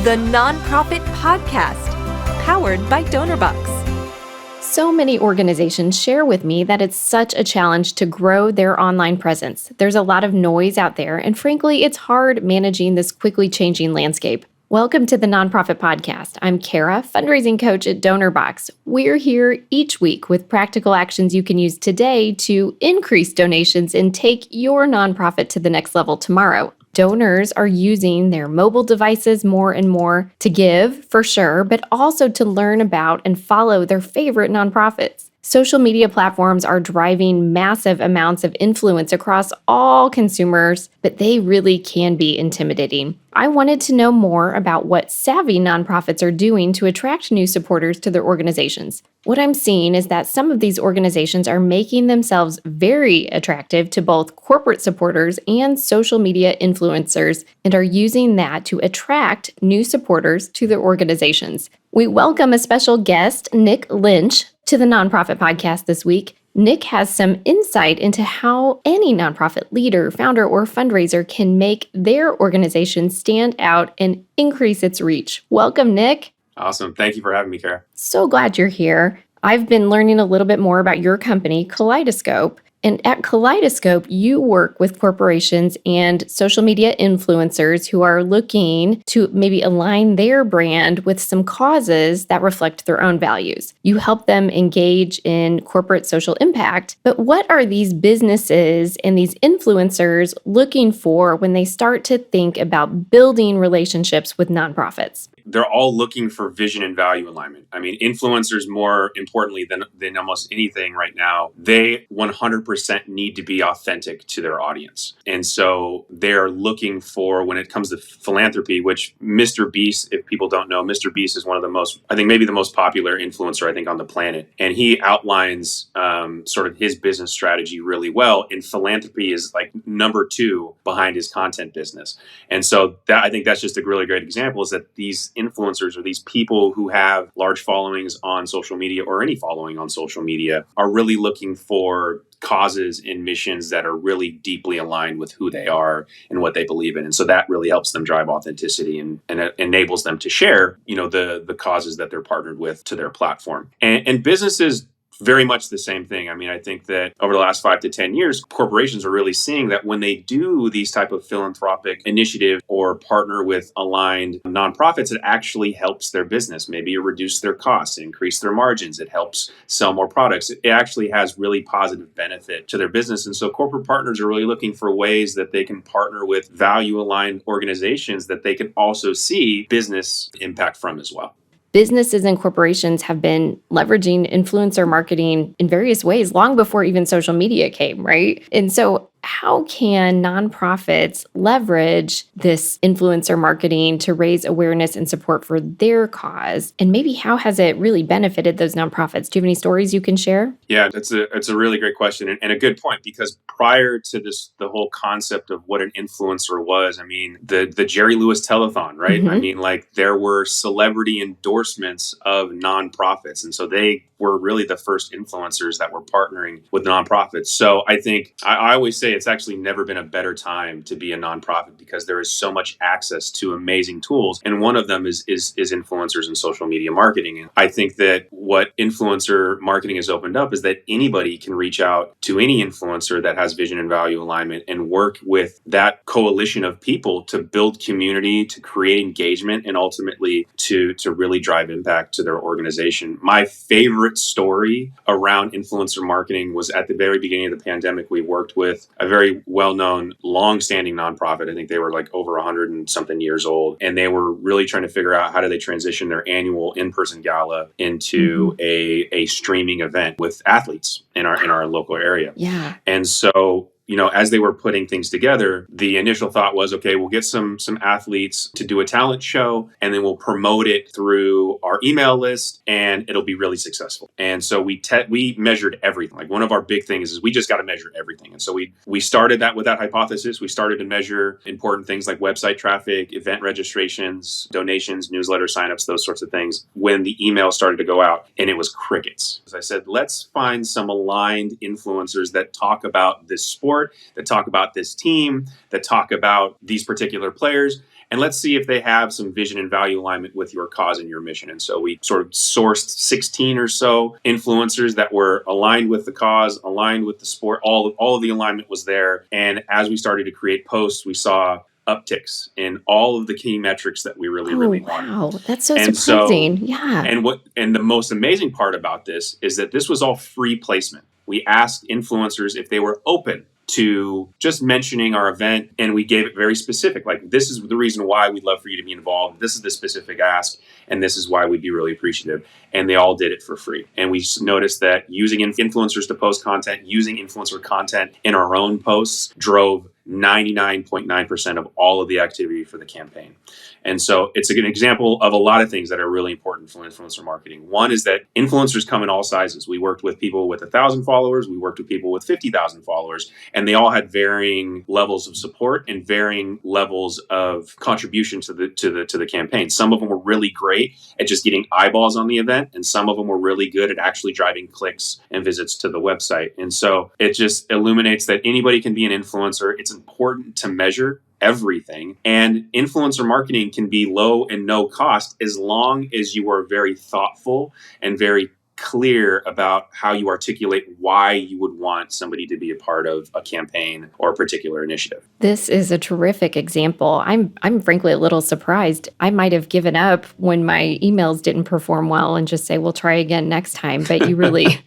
the Nonprofit Podcast, powered by Donorbox. So many organizations share with me that it's such a challenge to grow their online presence. There's a lot of noise out there, and frankly, it's hard managing this quickly changing landscape. Welcome to the Nonprofit Podcast. I'm Kara, fundraising coach at Donorbox. We're here each week with practical actions you can use today to increase donations and take your nonprofit to the next level tomorrow. Donors are using their mobile devices more and more to give, for sure, but also to learn about and follow their favorite nonprofits. Social media platforms are driving massive amounts of influence across all consumers, but they really can be intimidating. I wanted to know more about what savvy nonprofits are doing to attract new supporters to their organizations. What I'm seeing is that some of these organizations are making themselves very attractive to both corporate supporters and social media influencers and are using that to attract new supporters to their organizations. We welcome a special guest, Nick Lynch, to the Nonprofit Podcast this week. Nick has some insight into how any nonprofit leader, founder, or fundraiser can make their organization stand out and increase its reach. Welcome, Nick. Awesome. Thank you for having me, Kara. So glad you're here. I've been learning a little bit more about your company, Kaleidoscope. And at Kaleidoscope, you work with corporations and social media influencers who are looking to maybe align their brand with some causes that reflect their own values. You help them engage in corporate social impact. But what are these businesses and these influencers looking for when they start to think about building relationships with nonprofits? They're all looking for vision and value alignment. I mean, influencers, more importantly than almost anything right now, they 100% need to be authentic to their audience. And so they're looking for, when it comes to philanthropy, which Mr. Beast, if people don't know, Mr. Beast is one of the most, I think maybe the most popular influencer, I think, on the planet. And he outlines sort of his business strategy really well. And philanthropy is like number 2 behind his content business. And so that, I think that's just a really great example, is that these influencers or these people who have large followings on social media or any following on social media are really looking for causes and missions that are really deeply aligned with who they are and what they believe in. And so that really helps them drive authenticity and it enables them to share, the causes that they're partnered with to their platform. And businesses, very much the same thing. I mean, I think that over the last 5 to 10 years, corporations are really seeing that when they do these type of philanthropic initiatives or partner with aligned nonprofits, it actually helps their business. Maybe it reduces their costs, increase their margins. It helps sell more products. It actually has really positive benefit to their business. And so corporate partners are really looking for ways that they can partner with value-aligned organizations that they can also see business impact from as well. Businesses and corporations have been leveraging influencer marketing in various ways long before even social media came, right? And so how can nonprofits leverage this influencer marketing to raise awareness and support for their cause? And maybe how has it really benefited those nonprofits? Do you have any stories you can share? Yeah, it's a really great question and a good point, because prior to this, the whole concept of what an influencer was, I mean, the Jerry Lewis telethon, right? Mm-hmm. I mean, like there were celebrity endorsements of nonprofits. And so they were really the first influencers that were partnering with nonprofits. So I think I always say it's actually never been a better time to be a nonprofit because there is so much access to amazing tools. And one of them is influencers and social media marketing. And I think that what influencer marketing has opened up is that anybody can reach out to any influencer that has vision and value alignment and work with that coalition of people to build community, to create engagement, and ultimately to really drive impact to their organization. My favorite story around influencer marketing was at the very beginning of the pandemic. We worked with a very well-known, long-standing nonprofit. I think they were like over 100 and something years old. And they were really trying to figure out how do they transition their annual in-person gala into a streaming event with athletes in our local area. Yeah. And so as they were putting things together, the initial thought was, okay, we'll get some athletes to do a talent show, and then we'll promote it through our email list, and it'll be really successful. And so we measured everything. Like one of our big things is we just got to measure everything. And so we started that with that hypothesis. We started to measure important things like website traffic, event registrations, donations, newsletter signups, those sorts of things. When the email started to go out, and it was crickets. As I said, let's find some aligned influencers that talk about this sport sport, that talk about this team, that talk about these particular players. And let's see if they have some vision and value alignment with your cause and your mission. And so we sort of sourced 16 or so influencers that were aligned with the cause, aligned with the sport. All of the alignment was there. And as we started to create posts, we saw upticks in all of the key metrics that we really wanted. Wow, that's so And surprising. so, Yeah. and the most amazing part about this is that this was all free placement. We asked influencers if they were open to just mentioning our event, and we gave it very specific. Like, this is the reason why we'd love for you to be involved. This is the specific ask, and this is why we'd be really appreciative. And they all did it for free. And we noticed that using influencers to post content, using influencer content in our own posts drove 99.9% of all of the activity for the campaign. And so it's a good example of a lot of things that are really important for influencer marketing. One is that influencers come in all sizes. We worked with people with 1,000 followers. We worked with people with 50,000 followers, and they all had varying levels of support and varying levels of contribution to the campaign. Some of them were really great at just getting eyeballs on the event, and some of them were really good at actually driving clicks and visits to the website. And so it just illuminates that anybody can be an influencer. It's important to measure everything, and influencer marketing can be low and no cost as long as you are very thoughtful and very clear about how you articulate why you would want somebody to be a part of a campaign or a particular initiative. This is a terrific example. I'm frankly a little surprised. I might have given up when my emails didn't perform well and just say, we'll try again next time. But you really,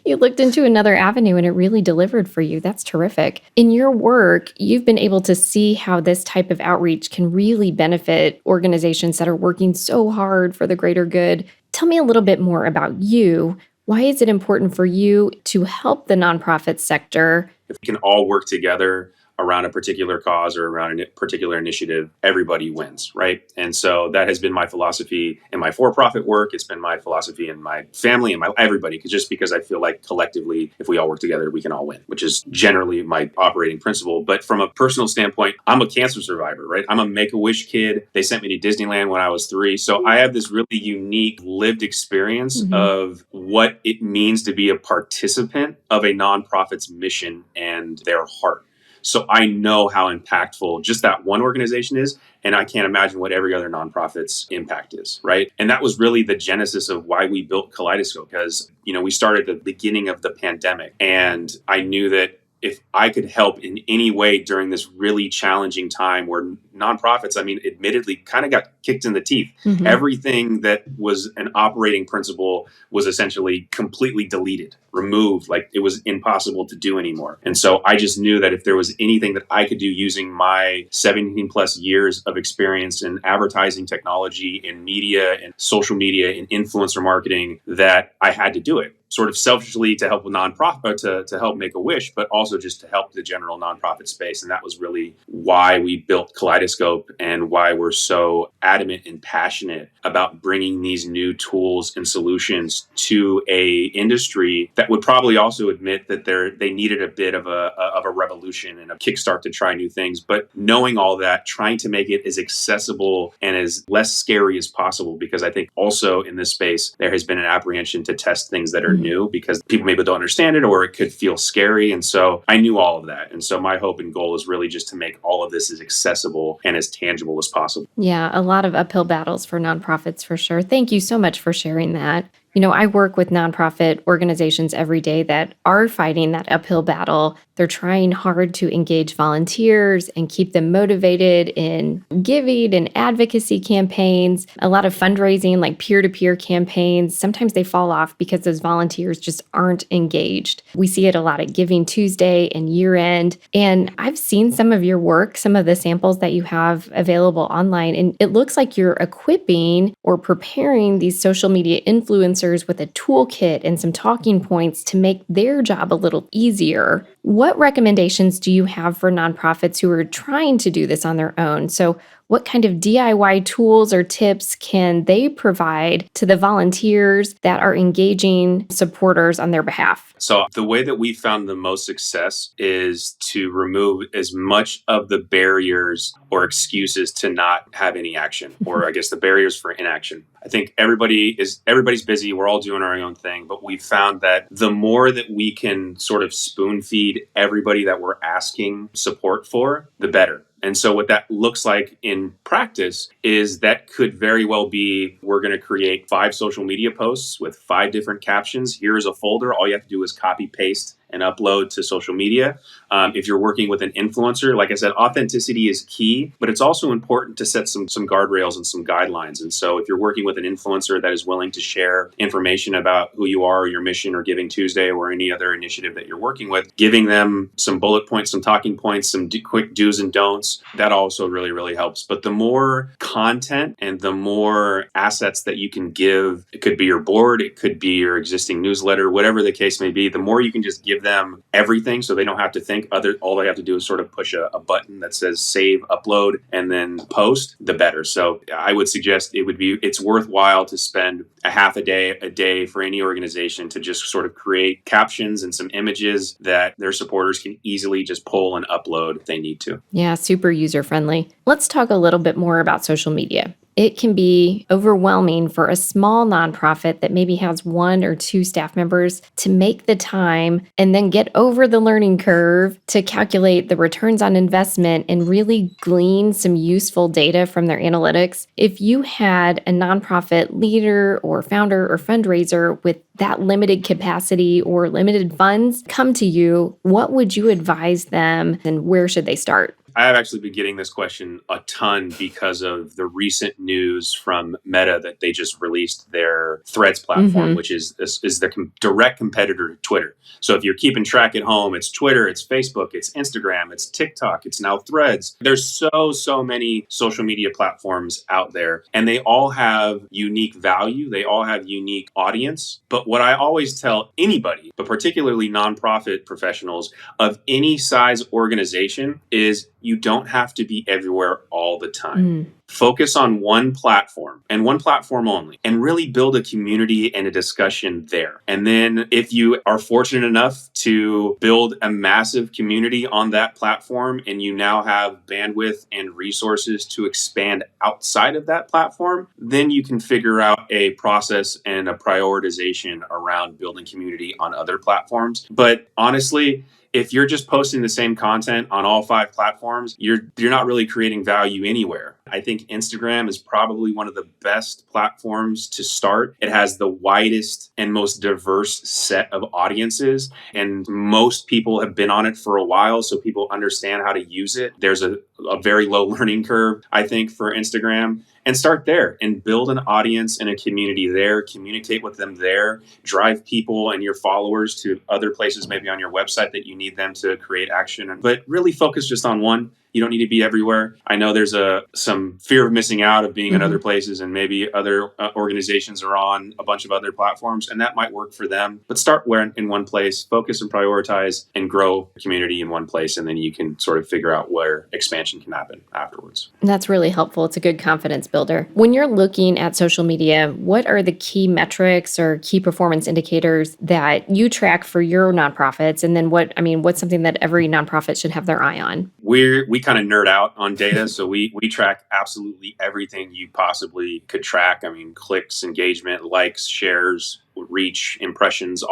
you looked into another avenue and it really delivered for you. That's terrific. In your work, you've been able to see how this type of outreach can really benefit organizations that are working so hard for the greater good. Tell me a little bit more about you. Why is it important for you to help the nonprofit sector? If we can all work together around a particular cause or around a particular initiative, everybody wins, right? And so that has been my philosophy in my for-profit work. It's been my philosophy in my family and everybody, because I feel like collectively, if we all work together, we can all win, which is generally my operating principle. But from a personal standpoint, I'm a cancer survivor, right? I'm a Make-A-Wish kid. They sent me to Disneyland when I was 3. So I have this really unique lived experience of what it means to be a participant of a nonprofit's mission and their heart. So I know how impactful just that one organization is, and I can't imagine what every other nonprofit's impact is, right? And that was really the genesis of why we built Kaleidoscope, because, we started at the beginning of the pandemic, and I knew that if I could help in any way during this really challenging time where nonprofits, admittedly kind of got kicked in the teeth. Everything that was an operating principle was essentially completely deleted, removed, like it was impossible to do anymore. And so I just knew that if there was anything that I could do using my 17 plus years of experience in advertising technology, in media and social media and influencer marketing, that I had to do it. Sort of selfishly to help with nonprofit, to help Make-A-Wish, but also just to help the general nonprofit space. And that was really why we built Kaleidoscope and why we're so adamant and passionate about bringing these new tools and solutions to a industry that would probably also admit that they needed a bit of a revolution and a kickstart to try new things. But knowing all that, trying to make it as accessible and as less scary as possible, because I think also in this space, there has been an apprehension to test things that are new because people maybe don't understand it or it could feel scary. And so I knew all of that. And so my hope and goal is really just to make all of this as accessible and as tangible as possible. Yeah, a lot of uphill battles for nonprofits for sure. Thank you so much for sharing that. I work with nonprofit organizations every day that are fighting that uphill battle. They're trying hard to engage volunteers and keep them motivated in giving and advocacy campaigns, a lot of fundraising like peer-to-peer campaigns. Sometimes they fall off because those volunteers just aren't engaged. We see it a lot at Giving Tuesday and year end. And I've seen some of your work, some of the samples that you have available online, and it looks like you're equipping or preparing these social media influencers with a toolkit and some talking points to make their job a little easier. What recommendations do you have for nonprofits who are trying to do this on their own? So what kind of DIY tools or tips can they provide to the volunteers that are engaging supporters on their behalf? So the way that we found the most success is to remove as much of the barriers or excuses to not have any action, or I guess the barriers for inaction. I think everybody's busy. We're all doing our own thing, but we found that the more that we can sort of spoon feed feed everybody that we're asking support for, the better. And so what that looks like in practice is that could very well be, we're going to create 5 social media posts with 5 different captions. Here's a folder. All you have to do is copy, paste, and upload to social media. If you're working with an influencer, like I said, authenticity is key, but it's also important to set some guardrails and some guidelines. And so if you're working with an influencer that is willing to share information about who you are, your mission, or Giving Tuesday, or any other initiative that you're working with, giving them some bullet points, some talking points, some quick do's and don'ts, that also really, really helps. But the more content and the more assets that you can give, it could be your board, it could be your existing newsletter, whatever the case may be, the more you can just give them everything so they don't have to think. All they have to do is sort of push a button that says save, upload, and then post, the better. So I would suggest it's worthwhile to spend a half a day for any organization to just sort of create captions and some images that their supporters can easily just pull and upload if they need to. Yeah, super user-friendly. Let's talk a little bit more about social media. It can be overwhelming for a small nonprofit that maybe has 1 or 2 staff members to make the time and then get over the learning curve to calculate the returns on investment and really glean some useful data from their analytics. If you had a nonprofit leader or founder or fundraiser with that limited capacity or limited funds come to you, what would you advise them and where should they start? I have actually been getting this question a ton because of the recent news from Meta that they just released their Threads platform, which is the direct competitor to Twitter. So if you're keeping track at home, it's Twitter, it's Facebook, it's Instagram, it's TikTok, it's now Threads. There's so many social media platforms out there, and they all have unique value. They all have unique audience. But what I always tell anybody, but particularly nonprofit professionals of any size organization, is you don't have to be everywhere all the time. Focus on one platform and one platform only, and really build a community and a discussion there. And then if you are fortunate enough to build a massive community on that platform and you now have bandwidth and resources to expand outside of that platform, then you can figure out a process and a prioritization around building community on other platforms. But honestly, if you're just posting the same content on all 5 platforms, you're not really creating value anywhere. I think Instagram is probably one of the best platforms to start. It has the widest and most diverse set of audiences, and most people have been on it for a while, so people understand how to use it. There's a very low learning curve, I think, for Instagram. And start there and build an audience and a community there, communicate with them there, drive people and your followers to other places, maybe on your website that you need them to create action. But really focus just on one. You don't need to be everywhere. I know there's some fear of missing out of being in other places, and maybe other organizations are on a bunch of other platforms, and that might work for them. But start in one place, focus and prioritize, and grow a community in one place, and then you can sort of figure out where expansion can happen afterwards. That's really helpful. It's a good confidence builder. When you're looking at social media, what are the key metrics or key performance indicators that you track for your nonprofits? And then what's something that every nonprofit should have their eye on? We kind of nerd out on data. So we track absolutely everything you possibly could track. I mean, clicks, engagement, likes, shares, reach, impressions,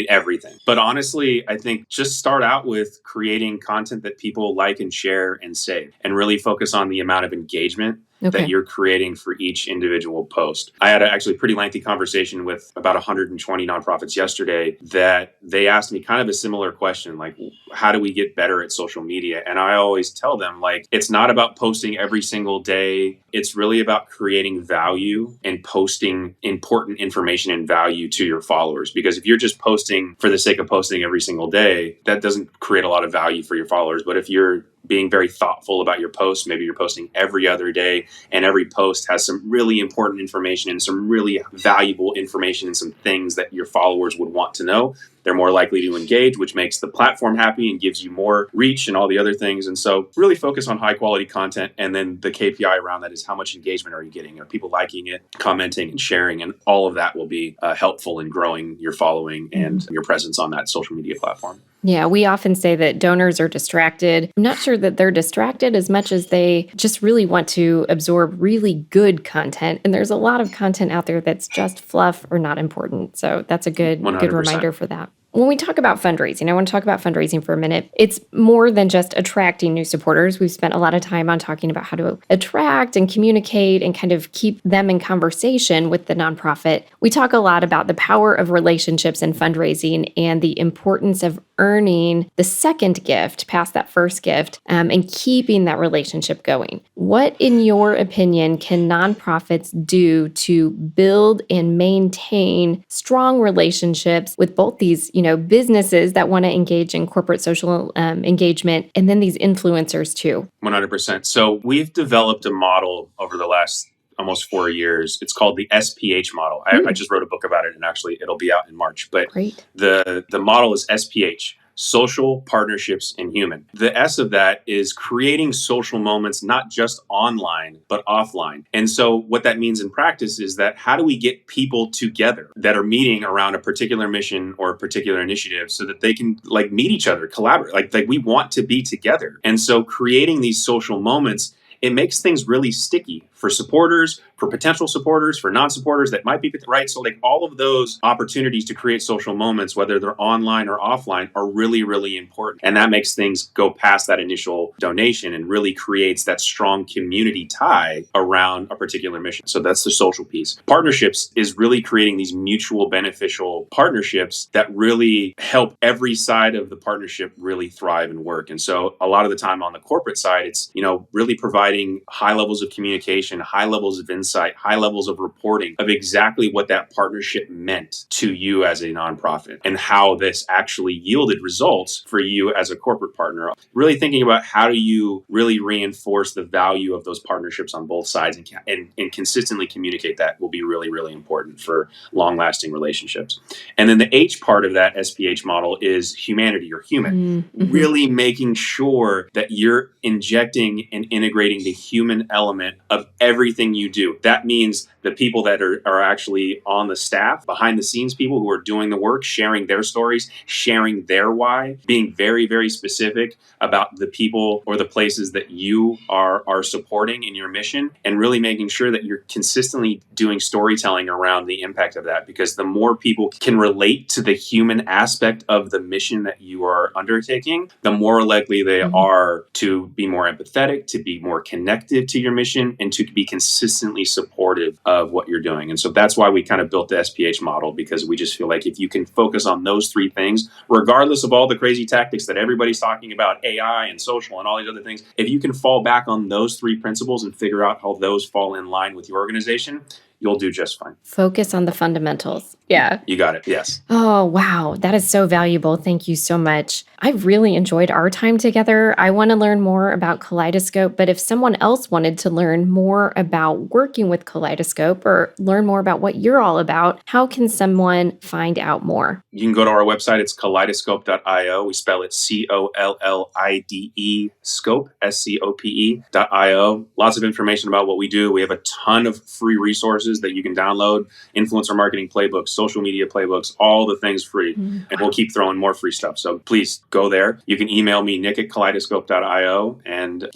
everything. But honestly, I think just start out with creating content that people like and share and save, and really focus on the amount of engagement that you're creating for each individual post. I had actually pretty lengthy conversation with about 120 nonprofits yesterday that they asked me kind of a similar question, like, how do we get better at social media? And I always tell them, like, it's not about posting every single day. It's really about creating value and posting important information and value to your followers. Because if you're just posting for the sake of posting every single day, that doesn't create a lot of value for your followers. But if you're being very thoughtful about your posts, maybe you're posting every other day, and every post has some really important information and some really valuable information and some things that your followers would want to know, they're more likely to engage, which makes the platform happy and gives you more reach and all the other things. And so really focus on high quality content. And then the KPI around that is how much engagement are you getting? Are people liking it, commenting, and sharing? And all of that will be helpful in growing your following and your presence on that social media platform. Yeah, we often say that donors are distracted. I'm not sure that they're distracted as much as they just really want to absorb really good content. And there's a lot of content out there that's just fluff or not important. So that's a good 100%. reminder for that. When we talk about fundraising, I want to talk about fundraising for a minute. It's more than just attracting new supporters. We've spent a lot of time on talking about how to attract and communicate and kind of keep them in conversation with the nonprofit. We talk a lot about the power of relationships in fundraising and the importance of earning the second gift past that first gift and keeping that relationship going. What, in your opinion, can nonprofits do to build and maintain strong relationships with both these, businesses that want to engage in corporate social engagement and then these influencers too? 100%. So we've developed a model over the last almost 4 years. It's called the SPH model. I just wrote a book about it, and actually it'll be out in March. But Great. the model is SPH. Social, partnerships, and human. The S of that is creating social moments, not just online, but offline. And so what that means in practice is that how do we get people together that are meeting around a particular mission or a particular initiative so that they can meet each other, collaborate, like we want to be together. And so creating these social moments, it makes things really sticky for supporters, for potential supporters, for non-supporters that might be right. So all of those opportunities to create social moments, whether they're online or offline, are really, really important. And that makes things go past that initial donation and really creates that strong community tie around a particular mission. So that's the social piece. Partnerships is really creating these mutual beneficial partnerships that really help every side of the partnership really thrive and work. And so a lot of the time on the corporate side, it's, really providing high levels of communication, high levels of insight, high levels of reporting of exactly what that partnership meant to you as a nonprofit and how this actually yielded results for you as a corporate partner. Really thinking about how do you really reinforce the value of those partnerships on both sides and consistently communicate that will be really, really important for long-lasting relationships. And then the H part of that SPH model is humanity or human. Mm-hmm. Really making sure that you're injecting and integrating the human element of everything you do. That means the people that are actually on the staff, behind the scenes people who are doing the work, sharing their stories, sharing their why, being very, very specific about the people or the places that you are supporting in your mission, and really making sure that you're consistently doing storytelling around the impact of that. Because the more people can relate to the human aspect of the mission that you are undertaking, the more likely they are to be more empathetic, to be more connected to your mission, and to be consistently supportive of what you're doing. And so that's why we kind of built the SPH model, because we just feel like if you can focus on those three things, regardless of all the crazy tactics that everybody's talking about, AI and social and all these other things, if you can fall back on those three principles and figure out how those fall in line with your organization, you'll do just fine. Focus on the fundamentals. Yeah. You got it. Yes. Oh, wow. That is so valuable. Thank you so much. I've really enjoyed our time together. I want to learn more about Kaleidoscope, but if someone else wanted to learn more about working with Kaleidoscope or learn more about what you're all about, how can someone find out more? You can go to our website. It's kaleidoscope.io. We spell it COLLIDE scope, SCOPE.io. Lots of information about what we do. We have a ton of free resources that you can download, influencer marketing playbooks, social media playbooks, all the things free. And we'll keep throwing more free stuff. So please go there. You can email me, nick@kaleidoscope.io. And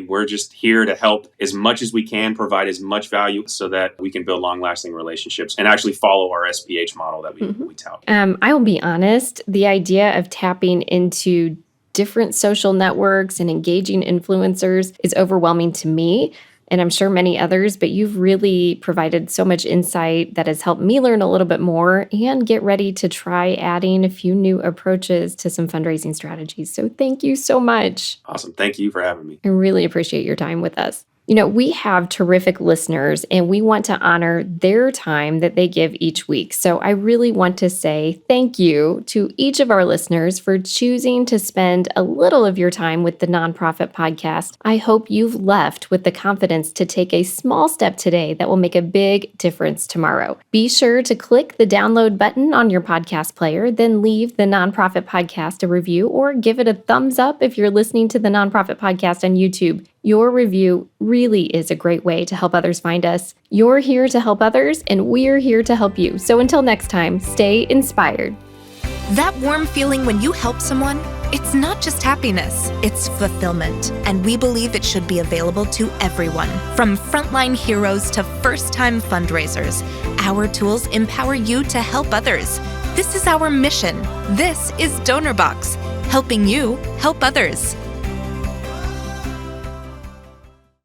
we're just here to help as much as we can, provide as much value so that we can build long-lasting relationships and actually follow our SPH model that we tout. I will be honest, the idea of tapping into different social networks and engaging influencers is overwhelming to me, and I'm sure many others, but you've really provided so much insight that has helped me learn a little bit more and get ready to try adding a few new approaches to some fundraising strategies. So thank you so much. Awesome. Thank you for having me. I really appreciate your time with us. We have terrific listeners, and we want to honor their time that they give each week. So I really want to say thank you to each of our listeners for choosing to spend a little of your time with the Nonprofit Podcast. I hope you've left with the confidence to take a small step today that will make a big difference tomorrow. Be sure to click the download button on your podcast player, then leave the Nonprofit Podcast a review or give it a thumbs up if you're listening to the Nonprofit Podcast on YouTube. Your review really is a great way to help others find us. You're here to help others, and we're here to help you. So until next time, stay inspired. That warm feeling when you help someone, it's not just happiness, it's fulfillment. And we believe it should be available to everyone, from frontline heroes to first-time fundraisers. Our tools empower you to help others. This is our mission. This is Donorbox, helping you help others.